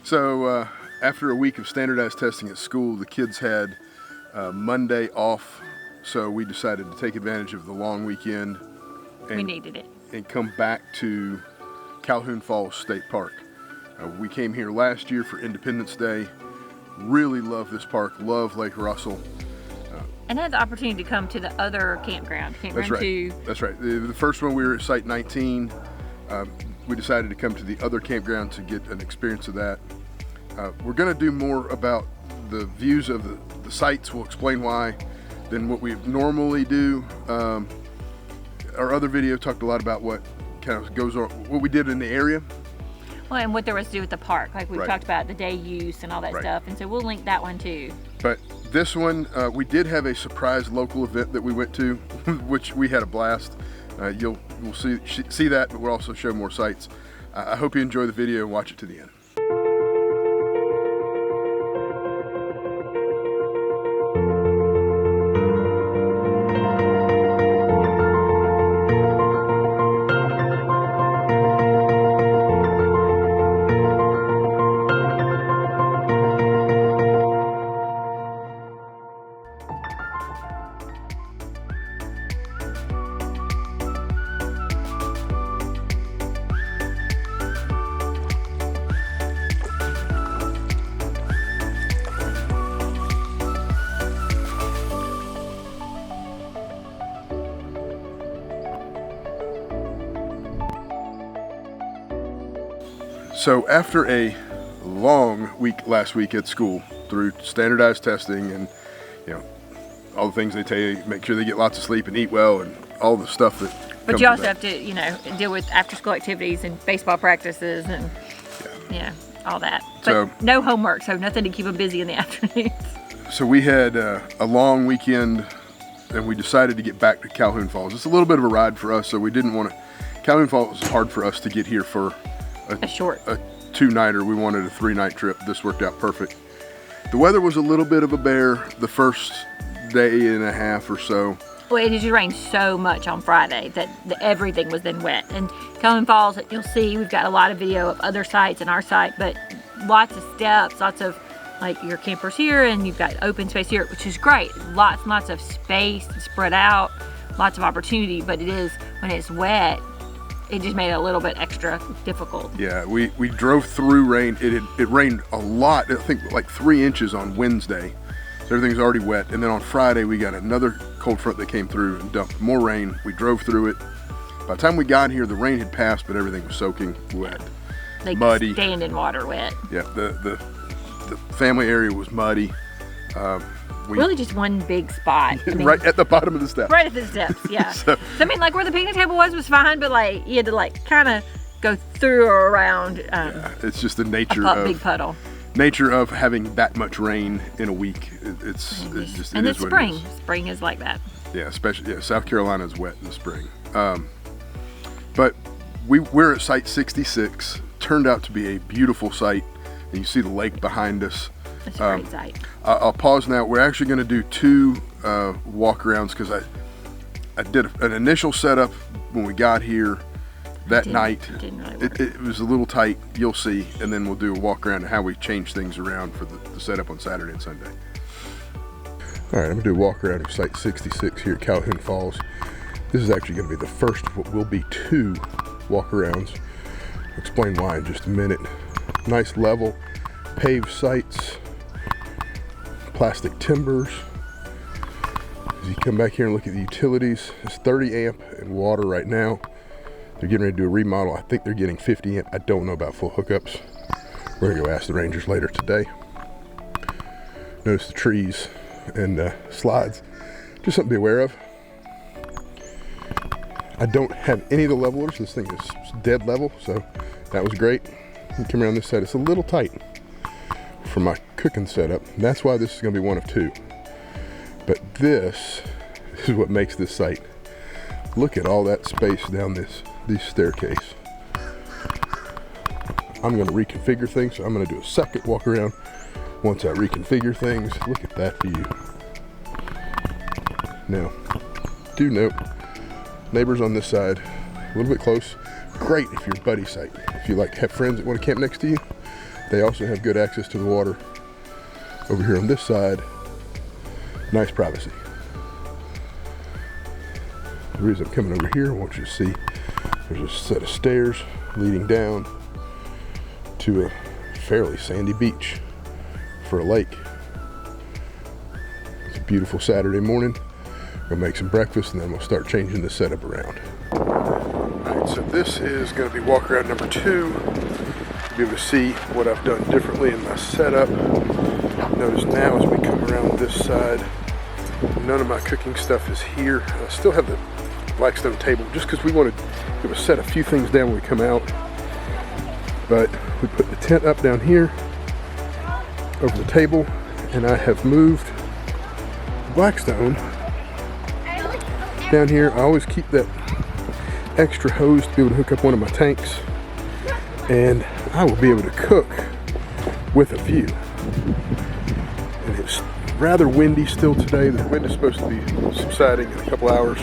So after a week of standardized testing at school, the kids had Monday off, so we decided to take advantage of the long weekend. We needed it. And come back to Calhoun Falls State Park. We came here last year for Independence Day. Really love this park, love Lake Russell. And had the opportunity to come to the other campground. That's right. That's right. The first one we were at Site 19. We decided to come to the other campground to get an experience of that. We're going to do more about the views of the sites. We'll explain why than what we normally do. Our other video talked a lot about what kind of goes on, what we did in the area. Well, and what there was to do with the park, like we've talked about the day use and all that stuff, and so we'll link that one too. But this one, we did have a surprise local event that we went to, which we had a blast. You'll see that, but we'll also show more sites. I hope you enjoy the video and watch it to the end. So after a long week last week at school through standardized testing and all the things they tell you, make sure they get lots of sleep and eat well and all the stuff that But you also have to, deal with after school activities and baseball practices and all that. But so, no homework, so nothing to keep them busy in the afternoons. So we had a long weekend and we decided to get back to Calhoun Falls. It's a little bit of a ride for us, so we didn't want to. Calhoun Falls is hard for us to get here for a 2-nighter. We wanted a 3-night trip. This worked out perfect. The weather was a little bit of a bear the first day and a half or so. Well, it just rained so much on Friday that everything was then wet. And Calhoun Falls, you'll see, we've got a lot of video of other sites and our site, but lots of steps, lots of like your campers here, and you've got open space here, which is great. Lots and lots of space spread out, lots of opportunity, but it is, when it's wet, it just made it a little bit extra difficult. Yeah, we drove through rain. It rained a lot, I think like 3 inches on Wednesday. So everything's already wet. And then on Friday, we got another cold front that came through and dumped more rain. We drove through it. By the time we got here, the rain had passed, but everything was soaking wet, like muddy. Standing water wet. Yeah, the family area was muddy. Really just one big spot. I mean, right at the bottom of the steps. Right at the steps, yeah. so I mean, like where the picnic table was fine, but like you had to like kind of go through or around. It's just the nature of big puddle. Nature of having that much rain in a week. It's just and it's spring. Spring is like that. Yeah, especially South Carolina is wet in the spring. But we're at Site 66. Turned out to be a beautiful site, and you see the lake behind us. It's a great site. I'll pause now. We're actually going to do 2 walk-arounds because I did an initial setup when we got here that night. It was a little tight, you'll see, and then we'll do a walk-around and how we change things around for the setup on Saturday and Sunday. All right, I'm going to do a walk-around of Site 66 here at Calhoun Falls. This is actually going to be the first of what will be 2 walk-arounds. I'll explain why in just a minute. Nice level, paved sites. Plastic timbers. As you come back here and look at the utilities, it's 30 amp and water right now. They're getting ready to do a remodel. I think they're getting 50 amp. I don't know about full hookups. We're gonna go ask the Rangers later today. Notice the trees and slides. Just something to be aware of. I don't have any of the levelers. This thing is dead level, so that was great. You come around this side, it's a little tight for my cooking setup. That's why this is going to be one of 2. But this is what makes this site. Look at all that space down this staircase. I'm going to reconfigure things, so I'm going to do a second walk around once I reconfigure things. Look at that view. Now, do note, neighbors on this side, a little bit close. Great if you're buddy site. If you like have friends that want to camp next to you, They also have good access to the water over here on this side. Nice privacy. The reason I'm coming over here, I want you to see there's a set of stairs leading down to a fairly sandy beach for a lake. It's a beautiful Saturday morning. We'll make some breakfast and then we'll start changing the setup around. Alright, so this is going to be walk around number 2. You'll be able to see what I've done differently in my setup. Notice now as we come around this side, none of my cooking stuff is here. I still have the Blackstone table just because we wanted to set a few things down when we come out. But we put the tent up down here over the table, and I have moved Blackstone down here. I always keep that extra hose to be able to hook up one of my tanks, and I will be able to cook with a view. And it's rather windy still today. The wind is supposed to be subsiding in a couple hours.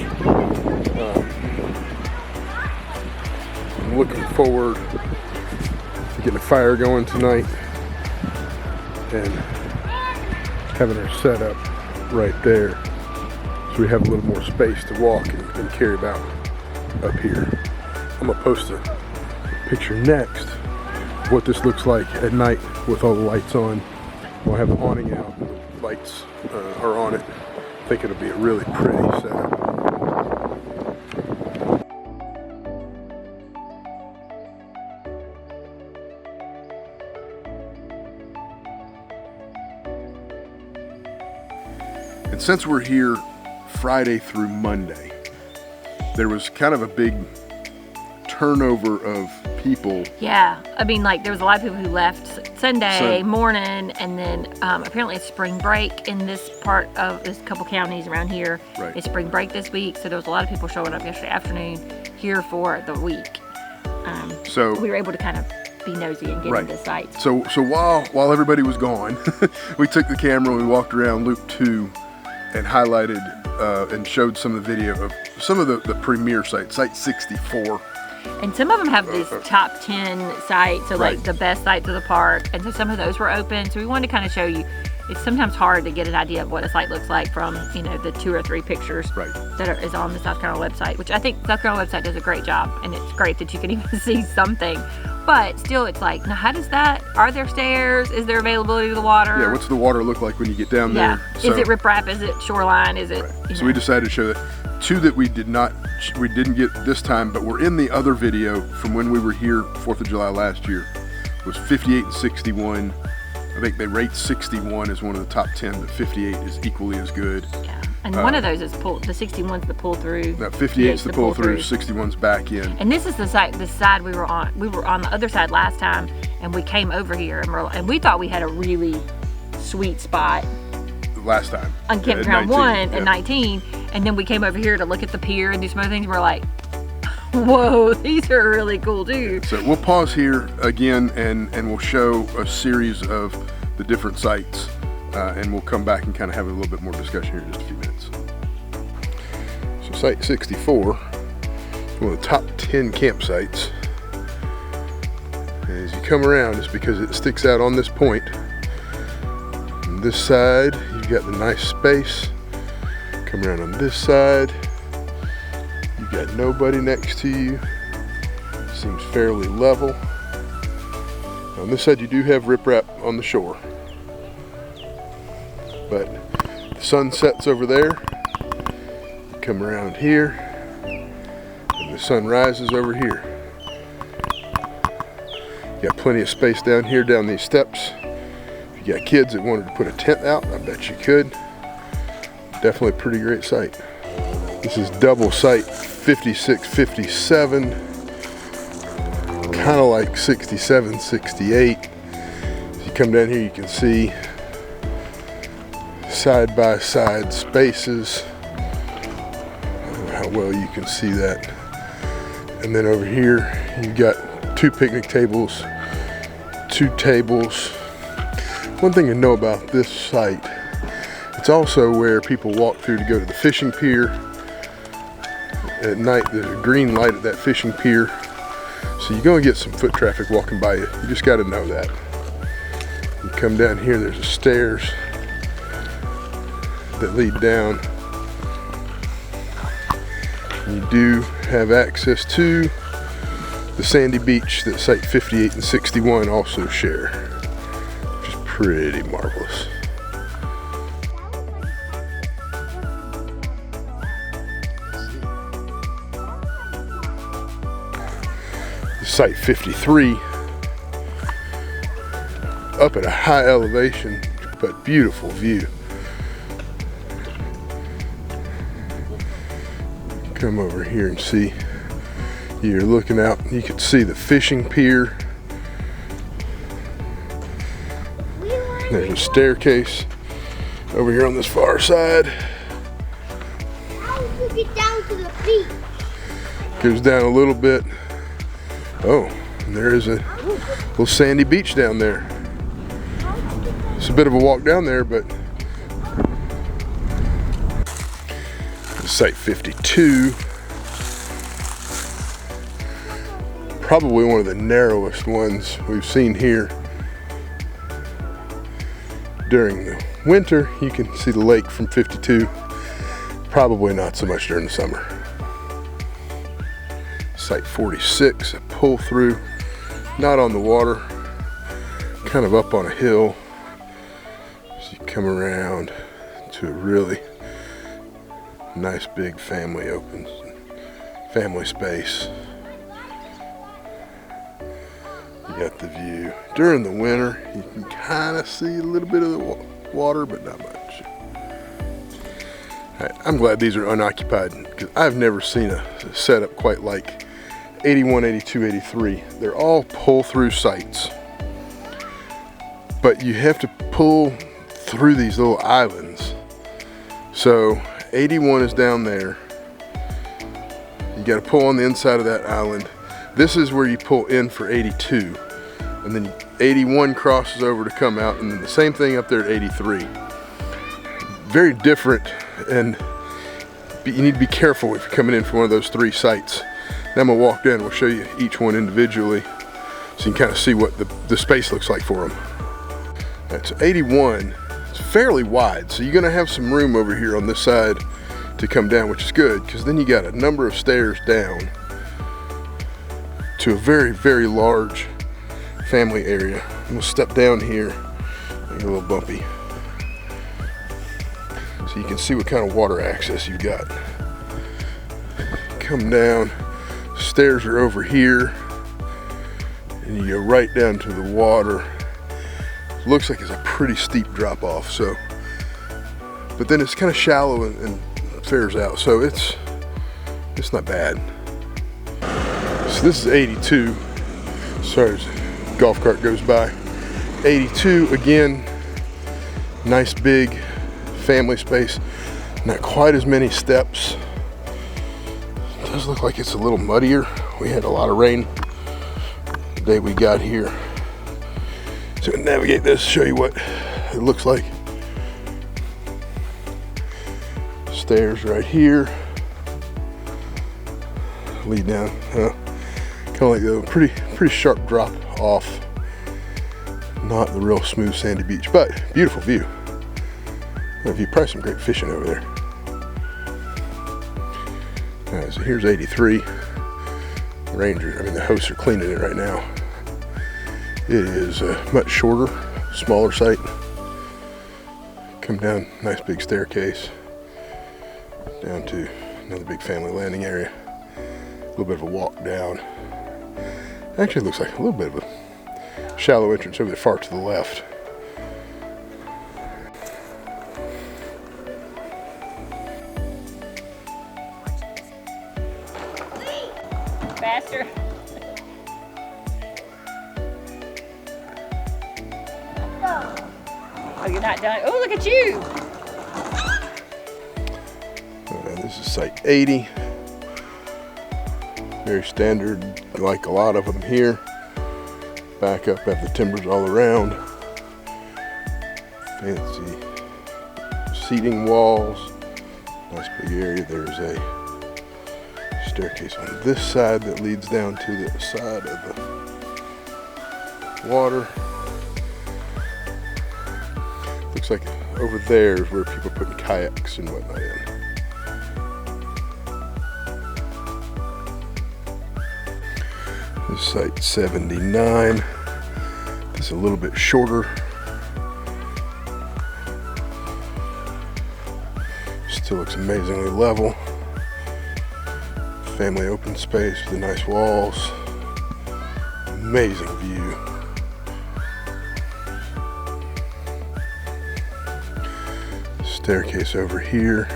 I'm looking forward to getting a fire going tonight and having our setup right there, so we have a little more space to walk and carry about up here. I'm gonna post a picture next of what this looks like at night with all the lights on. We'll have the awning out, the lights are on it. I think it'll be a really pretty setup. And since we're here Friday through Monday, there was kind of a big turnover of people. Yeah, I mean, like there was a lot of people who left Sunday morning, and then apparently it's spring break in this part of this couple counties around here. Right. It's spring break this week, so there was a lot of people showing up yesterday afternoon here for the week. So we were able to kind of be nosy and get into the site. So while everybody was gone, we took the camera and we walked around Loop 2 and highlighted and showed some of the video of some of the premier sites, Site 64. And some of them have these top 10 sites, so like the best sites of the park. And so some of those were open. So we wanted to kind of show you, it's sometimes hard to get an idea of what a site looks like from, you know, the 2 or 3 pictures that is on the South Carolina website, which I think South Carolina website does a great job. And it's great that you can even see something. But still, it's like, now how does that, are there stairs? Is there availability to the water? Yeah, what's the water look like when you get down there? So, is it riprap? Is it shoreline? Is it, So we decided to show that. 2 that we didn't get this time, but were in the other video from when we were here 4th of July last year, was 58 and 61. I think they rate 61 as one of the top 10, but 58 is equally as good. Yeah. And one of those is the 61's the pull through. Now 58's the pull through, 61's back in. And this is the side we were on. We were on the other side last time, and we came over here, and we thought we had a really sweet spot last time on campground 1 and 19, and then we came over here to look at the pier and do some other things. We're like, whoa, these are really cool too. So we'll pause here again and we'll show a series of the different sites, and we'll come back and kind of have a little bit more discussion here in just a few minutes. So Site 64, one of the top 10 campsites. And as you come around, it's because it sticks out on this point. On this side, you've got the nice space. Come around on this side, you've got nobody next to you. Seems fairly level. On this side, you do have riprap on the shore, but the sun sets over there. You come around here, and the sun rises over here. You got plenty of space down here, down these steps. If you got kids that wanted to put a tent out, I bet you could. Definitely a pretty great site. This is double site 56, 57. Kind of like 67, 68. As you come down here, you can see side by side spaces. I don't know how well you can see that. And then over here, you've got 2 picnic tables, 2 tables. One thing to know about this site, it's also where people walk through to go to the fishing pier. At night, there's a green light at that fishing pier. So you're gonna get some foot traffic walking by you. You just gotta know that. You come down here, there's the stairs that lead down. You do have access to the sandy beach that Site 58 and 61 also share, which is pretty marvelous. Site 53, up at a high elevation, but beautiful view. Come over here and see. You're looking out, you can see the fishing pier. There's a staircase over here on this far side. How do you get down to the beach? Goes down a little bit. Oh, and there is a little sandy beach down there. It's a bit of a walk down there, but Site 52, probably one of the narrowest ones we've seen here. During the winter, you can see the lake from 52. Probably not so much during the summer. Site 46, a pull through, not on the water, kind of up on a hill. So you come around to a really nice big family space. You got the view. During the winter, you can kind of see a little bit of the water, but not much. Right, I'm glad these are unoccupied because I've never seen a setup quite like 81, 82, 83. They're all pull-through sites, but you have to pull through these little islands. So 81 is down there. You got to pull on the inside of that island. This is where you pull in for 82, and then 81 crosses over to come out, and then the same thing up there at 83. Very different, and you need to be careful if you're coming in for one of those three sites. Now I'm gonna walk down and we'll show you each one individually so you can kind of see what the space looks like for them. Right, so 81, it's fairly wide, so you're gonna have some room over here on this side to come down, which is good, because then you got a number of stairs down to a very, very large family area. We'll step down here, make it a little bumpy, so you can see what kind of water access you've got. Come down, stairs are over here, and you go right down to the water. Looks like it's a pretty steep drop off, so, but then it's kind of shallow and fares out, so it's not bad. So this is 82. Sorry, a golf cart goes by. 82, again, nice big family space. Not quite as many steps. It does look like it's a little muddier. We had a lot of rain the day we got here. So we'll navigate this, show you what it looks like. Stairs right here. Lead down, kind of like a pretty sharp drop off. Not the real smooth sandy beach, but beautiful view. You probably some great fishing over there. All right, so here's 83. The hosts are cleaning it right now. It is a much shorter, smaller site. Come down, nice big staircase, down to another big family landing area. A little bit of a walk down. Actually, it looks like a little bit of a shallow entrance over there far to the left. Faster. Oh, you're not done. Oh, look at you. This is Site 80. Very standard, like a lot of them here. Back up, have the timbers all around. Fancy seating walls. Nice big area. There's a staircase on this side that leads down to the side of the water. Looks like over there is where people are putting kayaks and whatnot in. This is site 79. This is a little bit shorter. Still looks amazingly level. Family open space with the nice walls. Amazing view. Staircase over here.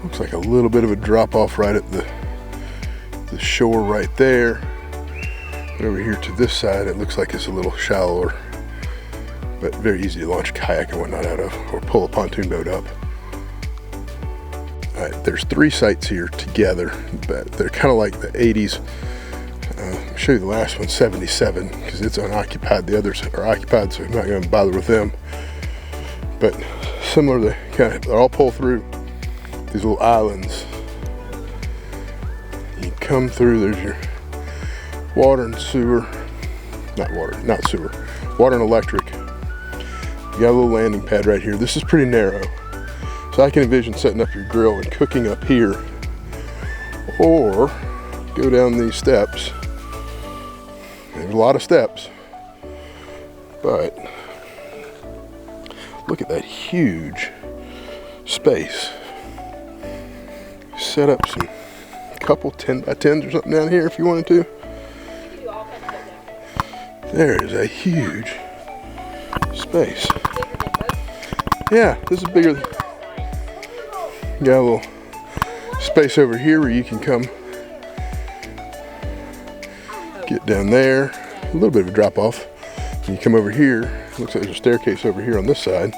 Looks like a little bit of a drop off right at the shore right there. But over here to this side, it looks like it's a little shallower, but very easy to launch a kayak and whatnot out of, or pull a pontoon boat up. All right, there's 3 sites here together, but they're kind of like the 80s. I'll show you the last one, 77, because it's unoccupied. The others are occupied, so I'm not going to bother with them. But similar to kind of, they're all pull through these little islands. You come through, there's your water and sewer, not sewer, water and electric. You got a little landing pad right here. This is pretty narrow. So I can envision setting up your grill and cooking up here, or go down these steps. There's a lot of steps, but look at that huge space. Set up some couple 10 by 10s or something down here if you wanted to. There is a huge space. Yeah, this is bigger. You got a little space over here where you can come get down there. A little bit of a drop off. You come over here. Looks like there's a staircase over here on this side.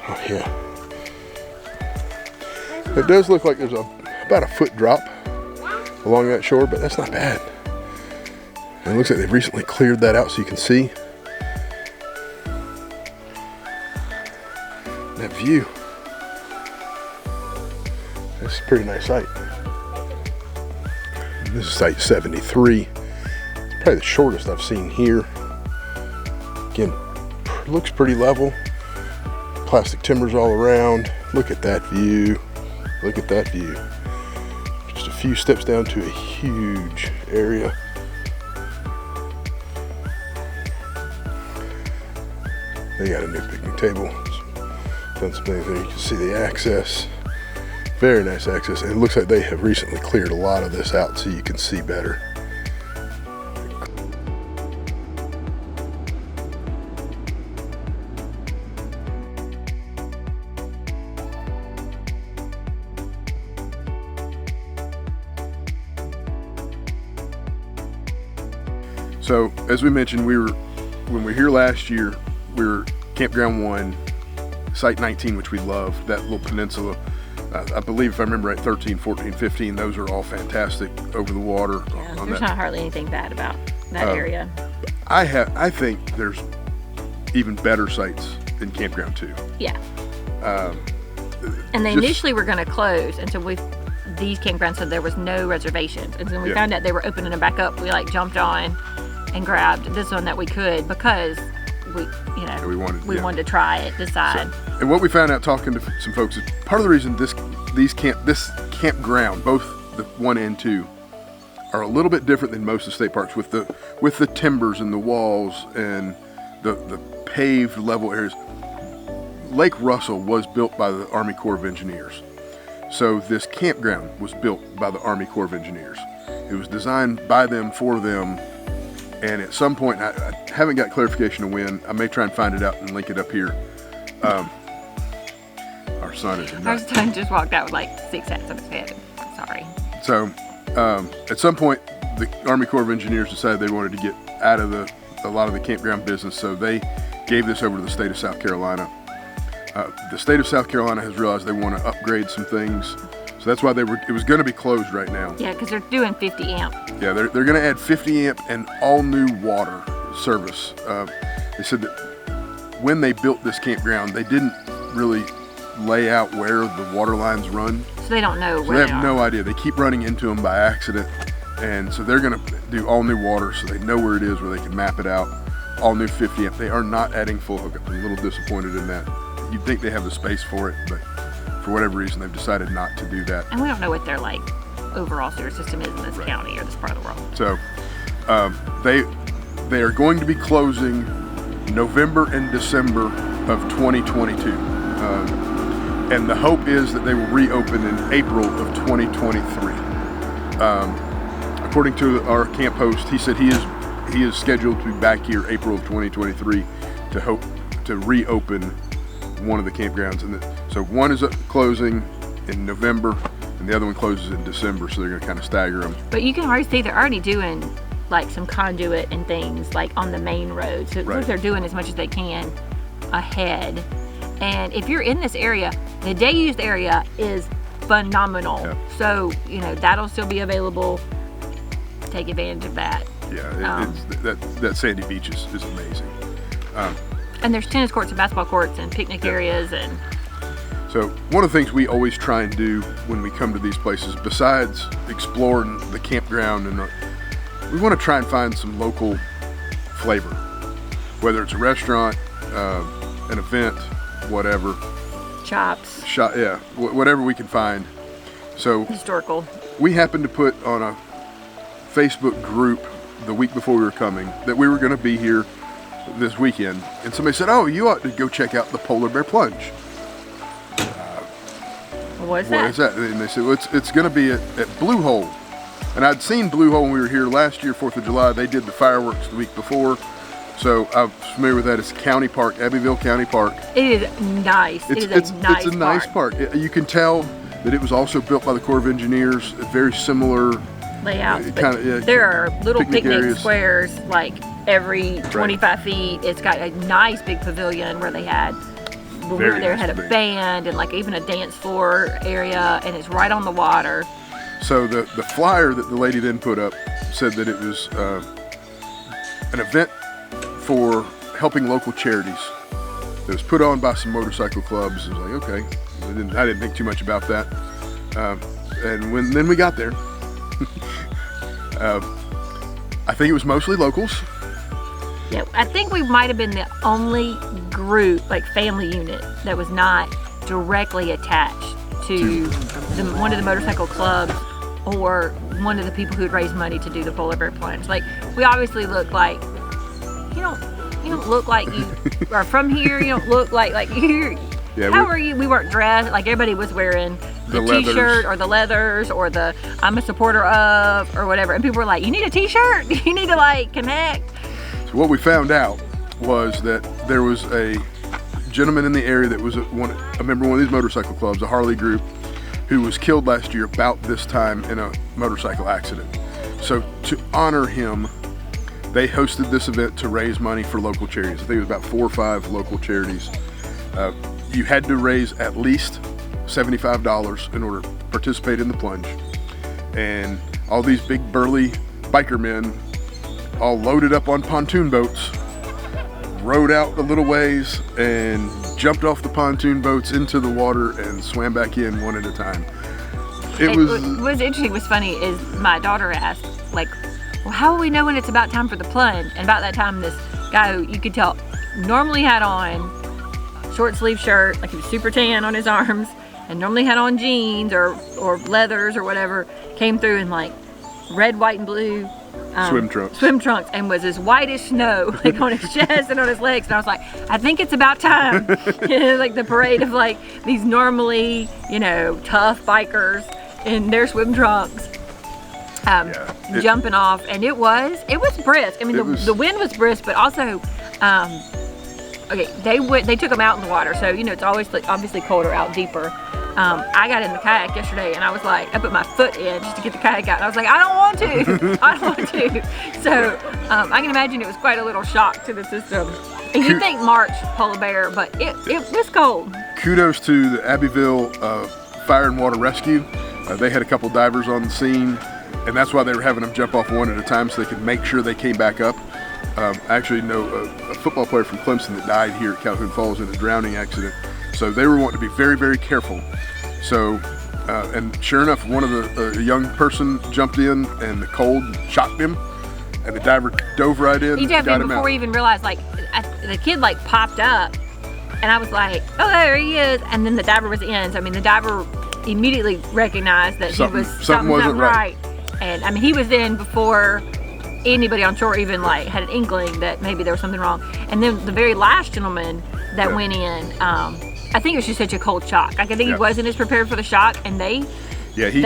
Oh yeah. It does look like there's about a foot drop along that shore, but that's not bad. And it looks like they've recently cleared that out so you can see that view. That's a pretty nice site. This is site 73. It's probably the shortest I've seen here. Again, looks pretty level. Plastic timbers all around. Look at that view. Look at that view. Just a few steps down to a huge area. They got a new picnic table. Done some things there. You can see the access. Very nice access. And it looks like they have recently cleared a lot of this out so you can see better. So as we mentioned, when we were here last year, we were Campground 1, Site 19, which we love, that little peninsula. I believe, if I remember right, 13, 14, 15, those are all fantastic over the water. Yeah, there's not hardly anything bad about that area. I think there's even better sites in Campground 2. Yeah. And they initially were going to close, and so these campgrounds said there was no reservations. And then we found out they were opening them back up. We jumped on and grabbed this one that we could because we wanted to try it, decide. So, and what we found out talking to some folks is part of the reason this campground, both the 1 and 2, are a little bit different than most of the state parks with the timbers and the walls and the paved level areas. Lake Russell was built by the Army Corps of Engineers. So this campground was built by the Army Corps of Engineers. It was designed by them for them. And at some point, I haven't got clarification of when. I may try and find it out and link it up here. Our son is Our son just walked out with 6 hats on his head. Sorry. So at some point, the Army Corps of Engineers decided they wanted to get out of a lot of the campground business, so they gave this over to the state of South Carolina. The state of South Carolina has realized they want to upgrade some things. So that's why it was going to be closed right now. Yeah, because they're doing 50 amp. Yeah, they're going to add 50 amp and all new water service. They said that when they built this campground, they didn't really lay out where the water lines run. So they don't know where they have no idea. They keep running into them by accident. And so they're going to do all new water, so they know where it is, where they can map it out. All new 50 amp. They are not adding full hookup. I'm a little disappointed in that. You'd think they have the space for it, but for whatever reason, they've decided not to do that. And we don't know what their like overall sewer system is in this county or this part of the world. So they are going to be closing November and December of 2022. And the hope is that they will reopen in April of 2023. According to our camp host, he said he is scheduled to be back here April of 2023 to hope to reopen one of the campgrounds. And so one is closing in November and the other one closes in December, so they're going to kind of stagger them. But you can already see they're already doing like some conduit and things like on the main road. So Right. they're doing as much as they can ahead. And if you're in this area, the day used area is phenomenal. Yeah. So, you know, that'll still be available. Take advantage of that. Yeah, that sandy beach is amazing. And there's tennis courts and basketball courts and picnic areas and So one of the things we always try and do when we come to these places, besides exploring the campground, we want to try and find some local flavor, whether it's a restaurant, an event, whatever. shops, Whatever we can find. So historical. we happened to put on a Facebook group the week before we were coming that we were going to be here this weekend, and somebody said, "Oh, you ought to go check out the Polar Bear Plunge." What is What that? is that? And they said, well, it's going to be at Blue Hole. And I'd seen Blue Hole when we were here last year, 4th of July. They did the fireworks the week before. So I'm familiar with that. It's County Park, Abbeville County Park. It is nice. It is a nice park. You can tell that it was also built by the Corps of Engineers, a very similar layout. there are little picnic areas. squares like every 25 feet. It's got a nice big pavilion where they had, when we were there, had a band and like even a dance floor area, and it's right on the water. So the flyer that the lady then put up said that it was an event for helping local charities. It was put on by some motorcycle clubs. I was like, okay, I didn't think too much about that. And then we got there, I think it was mostly locals. Yeah, I think we might have been the only group, like family unit, that was not directly attached to one of the motorcycle clubs or one of the people who had raised money to do the Polar Bear Plunge. Like, we obviously look like, you don't look like you are from here. You don't look like you. Yeah, how are you? We weren't dressed like everybody was wearing the t-shirt or the leathers or the I'm a supporter of or whatever. And people were like, you need a t-shirt? You need to like connect. So what we found out was that there was a gentleman in the area that was a member of one of these motorcycle clubs, a Harley group, who was killed last year about this time in a motorcycle accident. So to honor him, they hosted this event to raise money for local charities. I think it was about 4 or 5 local charities. You had to raise at least $75 in order to participate in the plunge. And all these big burly biker men, all loaded up on pontoon boats, rowed out a little ways and jumped off the pontoon boats into the water and swam back in one at a time. What was interesting, was funny, is my daughter asked, like, well, how will we know when it's about time for the plunge? And about that time, this guy who you could tell normally had on short sleeve shirt, like he was super tan on his arms, and normally had on jeans or leathers or whatever, came through in like red, white, and blue swim trunks, and was as white as snow, like on his chest and on his legs. And I was like, I think it's about time. Like the parade of like these normally, tough bikers in their swim trunks, jumping off. And it was brisk. I mean, the wind was brisk, but also, they took them out in the water. So, it's always like obviously colder out deeper. I got in the kayak yesterday and I was like, I put my foot in just to get the kayak out. And I was like, I don't want to. So I can imagine it was quite a little shock to the system. And you'd think March polar bear, but it was cold. Kudos to the Abbeville Fire and Water Rescue. They had a couple divers on the scene, and that's why they were having them jump off one at a time so they could make sure they came back up. I actually know a football player from Clemson that died here at Calhoun Falls in a drowning accident. So they were wanting to be very, very careful. So and sure enough, one of a young person jumped in, and the cold shocked him, and the diver dove right in. He dove in before out. he even realized, like, the kid like popped up, and I was like, oh, there he is, and then the diver was in. So I mean, the diver immediately recognized that something wasn't right. And I mean, he was in before anybody on shore even like had an inkling that maybe there was something wrong. And then the very last gentleman that went in, I think it was just such a cold shock. Like, I think he wasn't as prepared for the shock, and they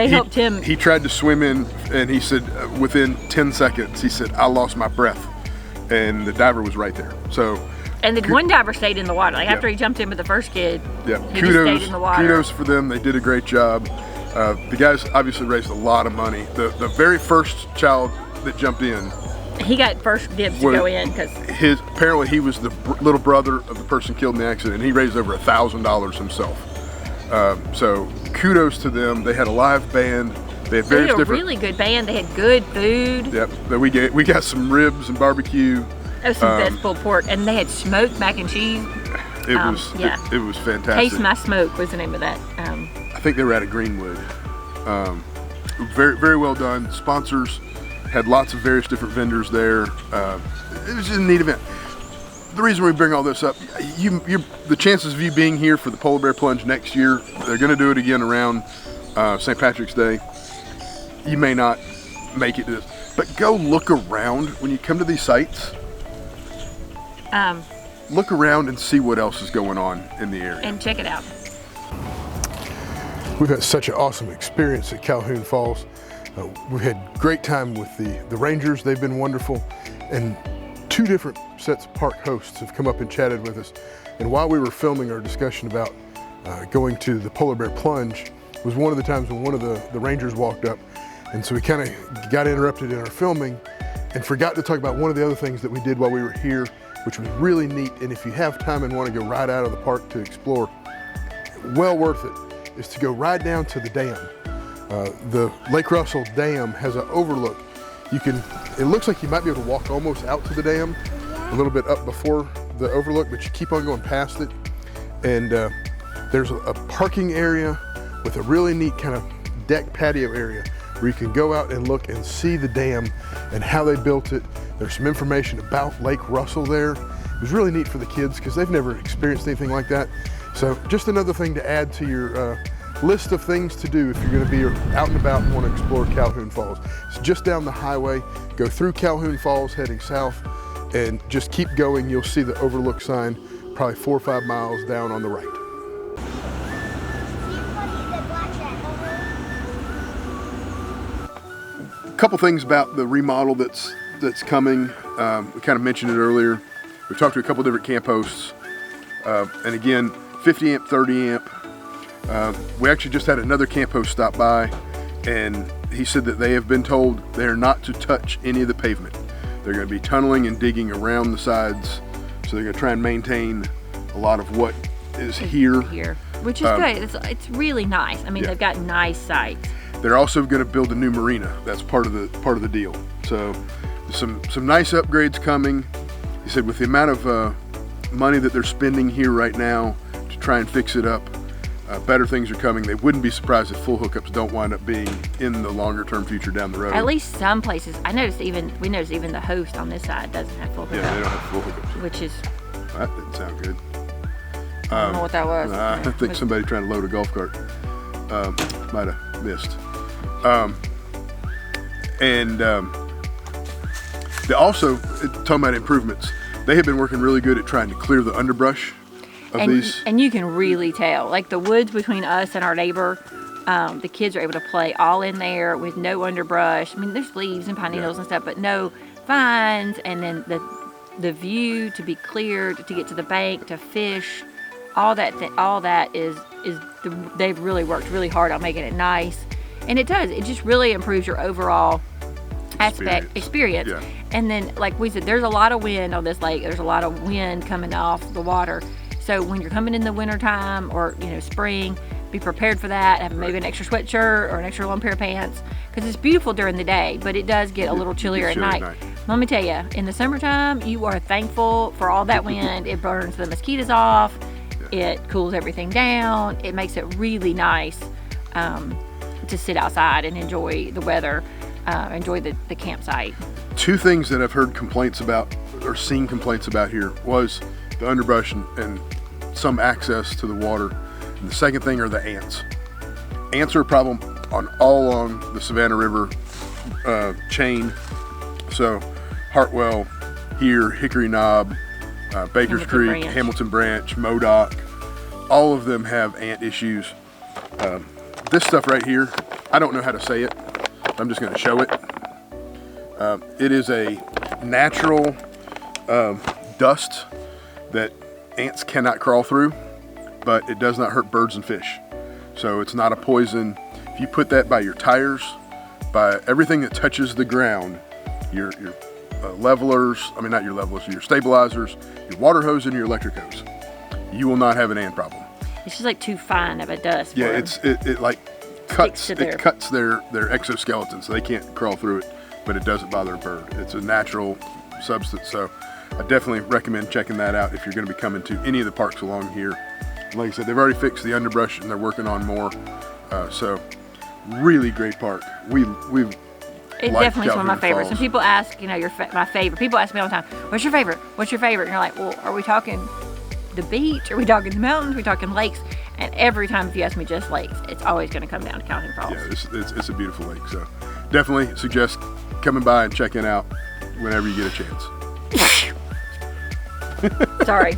helped him. He tried to swim in, and he said within 10 seconds, he said, I lost my breath, and the diver was right there. So. And the one diver stayed in the water. Like, after he jumped in with the first kid, he just stayed in the water. Kudos for them. They did a great job. The guys obviously raised a lot of money. The very first child that jumped in, he got first dibs to go in because apparently he was the little brother of the person killed in the accident, and he raised over $1,000 himself. So kudos to them. They had a live band. They had a really good band. They had good food. Yep. We got some ribs and barbecue. Oh, some best pulled pork, and they had smoked mac and cheese. It was fantastic. Taste My Smoke was the name of that. I think they were out of Greenwood. Very, very well done. Sponsors had lots of various different vendors there. It was just a neat event. The reason we bring all this up, the chances of you being here for the Polar Bear Plunge next year, they're going to do it again around St. Patrick's Day. You may not make it to this, but go look around when you come to these sites. Look around and see what else is going on in the area. And check it out. We've had such an awesome experience at Calhoun Falls. We've had great time with the rangers. They've been wonderful. And 2 different sets of park hosts have come up and chatted with us. And while we were filming our discussion about going to the Polar Bear Plunge, was one of the times when one of the rangers walked up. And so we kind of got interrupted in our filming and forgot to talk about one of the other things that we did while we were here, which was really neat. And if you have time and want to go right out of the park to explore, well worth it, is to go right down to the dam. The Lake Russell Dam has an overlook. It looks like you might be able to walk almost out to the dam, a little bit up before the overlook, but you keep on going past it. And there's a parking area with a really neat kind of deck patio area where you can go out and look and see the dam and how they built it. There's some information about Lake Russell there. It was really neat for the kids because they've never experienced anything like that. So just another thing to add to your list of things to do if you're going to be out and about and want to explore Calhoun Falls. It's just down the highway, go through Calhoun Falls heading south, and just keep going. You'll see the Overlook sign probably 4 or 5 miles down on the right. A couple things about the remodel that's coming. We kind of mentioned it earlier. We talked to a couple different camp hosts, and again, 50 amp, 30 amp. We actually just had another camp host stop by, and he said that they have been told they are not to touch any of the pavement. They're going to be tunneling and digging around the sides, so they're going to try and maintain a lot of what is here. Which is good. It's really nice. I mean, they've got nice sites. They're also going to build a new marina. That's part of the deal. So some nice upgrades coming. He said with the amount of money that they're spending here right now to try and fix it up, better things are coming. They wouldn't be surprised if full hookups don't wind up being in the longer term future down the road. At least some places. We noticed even the host on this side doesn't have full hookups. Yeah, they don't have full hookups. Which is... That didn't sound good. I don't know what that was. I think somebody trying to load a golf cart might have missed. They also, talking about improvements, they have been working really good at trying to clear the underbrush of these. And you can really tell, like the woods between us and our neighbor, the kids are able to play all in there with no underbrush. I mean, there's leaves and pine needles and stuff, but no vines. And then the view to be cleared, to get to the bank, to fish, all that is they've really worked really hard on making it nice. And it does. It just really improves your overall experience. Yeah. And then, like we said, there's a lot of wind on this lake. There's a lot of wind coming off the water. So when you're coming in the wintertime or, spring, be prepared for that. Have maybe an extra sweatshirt or an extra long pair of pants because it's beautiful during the day, but it does get a little chillier at night. Let me tell you, in the summertime, you are thankful for all that wind. It burns the mosquitoes off. It cools everything down. It makes it really nice to sit outside and enjoy the weather, enjoy the campsite. Two things that I've heard complaints about or seen complaints about here was the underbrush and some access to the water. And the second thing are the ants. Ants are a problem all along the Savannah River chain. So Hartwell here, Hickory Knob, Baker's Creek, Hamilton Branch, Modoc, all of them have ant issues. This stuff right here, I don't know how to say it. I'm just going to show it. It is a natural dust that ants cannot crawl through, but it does not hurt birds and fish. So it's not a poison. If you put that by your tires, by everything that touches the ground, your levelers, I mean not your levelers, your stabilizers, your water hose and your electric hose, you will not have an ant problem. It's just like too fine of a dust. Yeah, it like cuts their exoskeleton, so they can't crawl through it, but it doesn't bother a bird. It's a natural substance, so I definitely recommend checking that out if you're going to be coming to any of the parks along here. Like I said, they've already fixed the underbrush and they're working on more. So really great park. It definitely is one of my favorites. And people ask, you know, my favorite. People ask me all the time, "What's your favorite? What's your favorite?" And you're like, "Well, are we talking the beach? Are we talking the mountains? Are we talking lakes?" And every time, if you ask me just lakes, it's always going to come down to Calhoun Falls. Yeah, it's a beautiful lake. So definitely suggest coming by and checking out whenever you get a chance. Sorry.